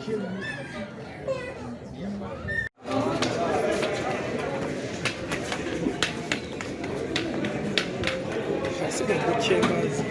Hasigaye gucengaza.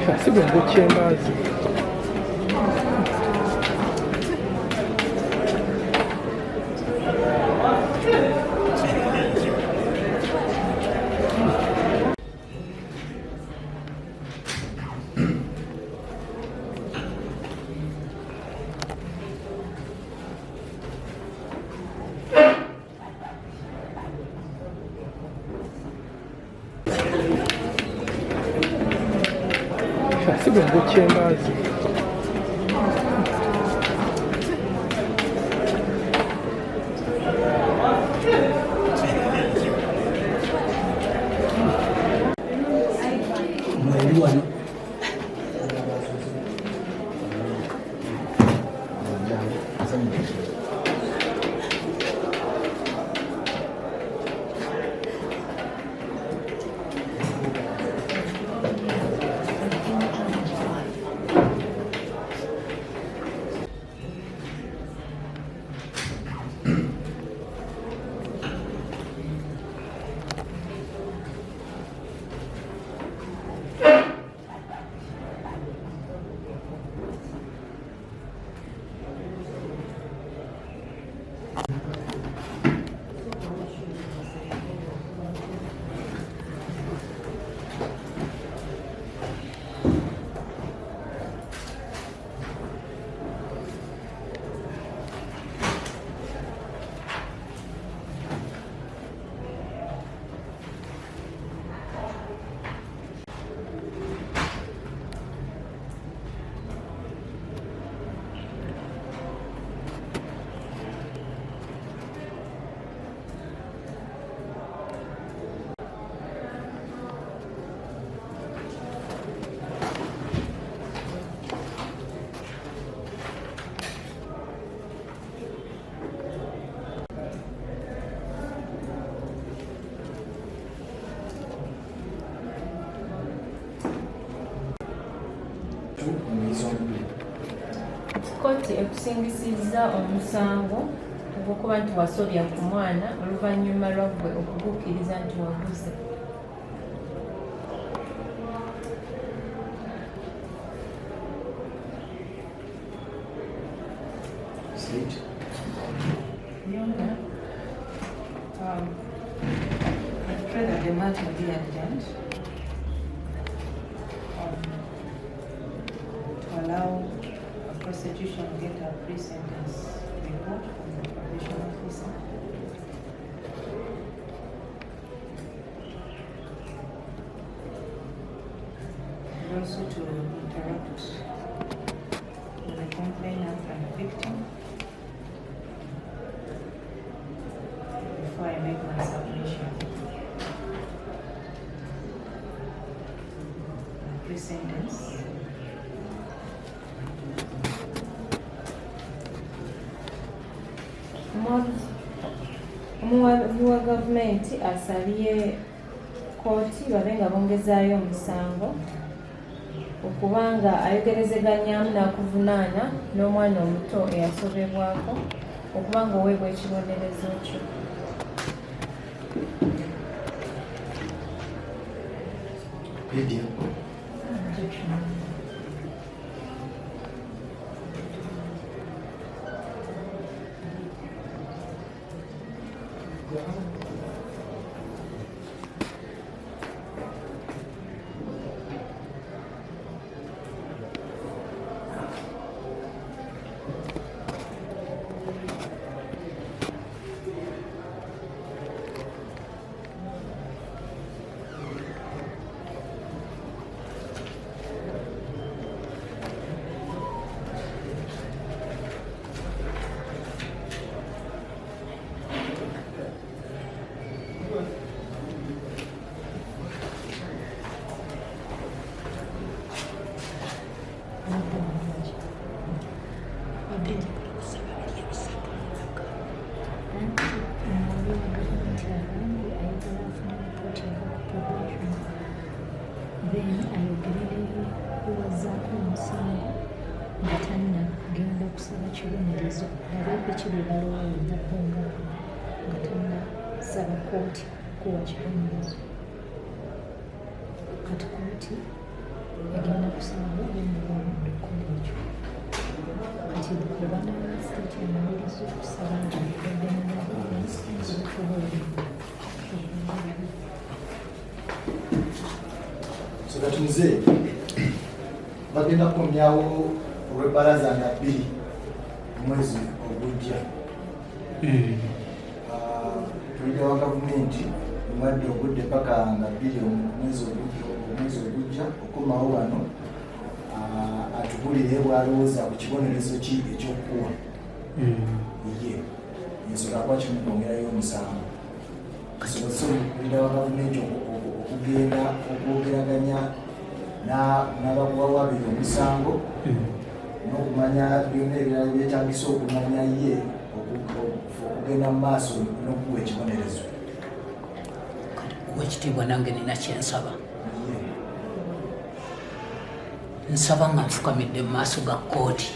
Hasigaye gucengaza. Hasigaye gucengaza. Kkooti ekusingisizza omusango ogw'okuba nti wasobya ku mwana oluvannyuma lwa ggwe okugukkiriza nti waguze. I pray that the matter be adjourned to allow prosecution get a pre-sentence report from the probation officer. And also to interact with the complainant and the victim before I make my submission. Pre-sentence. Omuwabi wa gavumenti asabye kkooti babe nga bongezaayo omusango okubanga ayogerezeganyaamu n'akuvunaana n'omwana omuto eyasobebwako okubanga oweebwa ekibonerezo kyo. ayogerere kuwazaako omusango nga tannagenda kusaba kibonerezo nabe biki bye balowoozako nga tannasaba kooti kuwa kibonerezo. Kati kooti egenda kusaba bemulwaludde okukola ekyo. Kati Buganda Land State emaliriza okusaba nga Katuze bagenda kukomyawo olw'ebbalaza nga 2 omwezi ogujja. Tulida wa gavumenti omwadde ogudde paka nga 2 omwezi ogujja okukomawo wano atubulire bwalowooza ku kibonerezo ki ekyokukuwa ye ensonga kuba kimukwongerayo omusango kisobose tulida wa gavumenti okugenda okwogeraganya n'abakubawaabira omusango n'okumanya byonna ebirala byetagisa okumanya ye okugenda mu maaso n'okuwa ekibonerezo. Oweekitiibwa nange nina kyensaba. Nsaba nga nfukamidde mu maaso ga kkooti.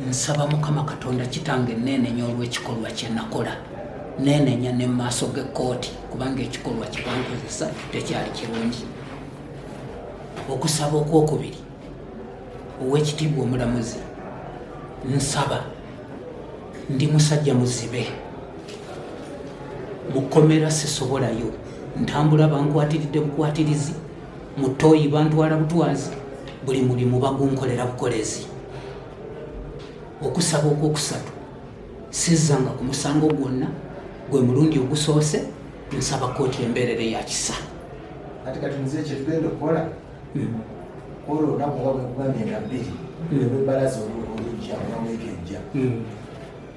Nsaba Mukama Katonda Kitange neenenya olw'ekikolwa kye nakola. Neenenya ne mu maaso g'ekkooti kubanga ekikolwa kye bankozesa tekyali kirungi. Okusaba okwokubiri, Oweekitiibwa Omulamuzi, nsaba ndi musajja muzibe. Mu kkomera sisobolayo, ntambula bankwatiridde bukwatirizi, mu ttooyi bantwala butwazi, buli mulimu bagunkolera bukolezi. Okusaba okwokusatu, sizzanga ku musango gwonna, gwe mulundi ogusoose, nsaba kkooti embeerere ya kisa. Kati nze kye tugenda okukola kola olunaku nga bwe nkugambye nga 2 olw'ebbalaza olujja olwaweeka ejja.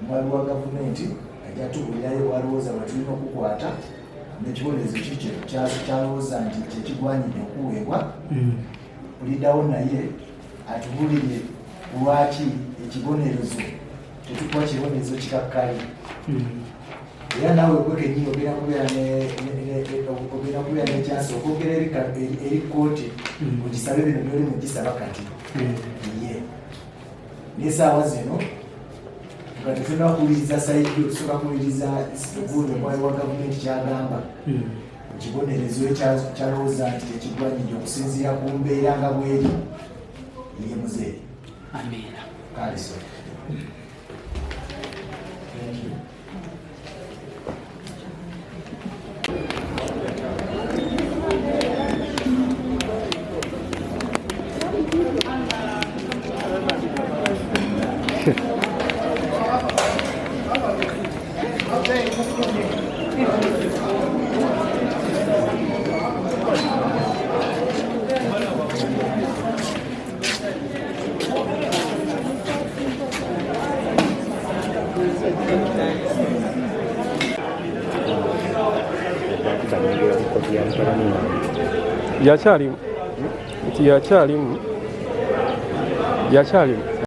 Omwami wa gavumenti ajja tubulirayo bwalowooza bwe tulina okukwata n'ekibonerezo ki kyalowooza nti kyekigwanyidde okuweebwa. Buliddawo naye atubulire lwaki ekibonerezo tetukuwa kibonerezo kikakkali. Era naawe gwe kennyini ogenda kubeera n'ekyansi okwogera eri kkooti mugisabe bino byoli mugisaba kati ye. N'esaawa zino nga tetulina kuwuliriza sayidi otusooka kuwuliriza gundi omwami wa gavumenti kyagamba ekibonerezo kyalowooza nti tekigwanyidde okusinziira ku mbeera nga bweri ye muzeeri. Amiina. Kaliso. Yakyalimu nti yakyalimu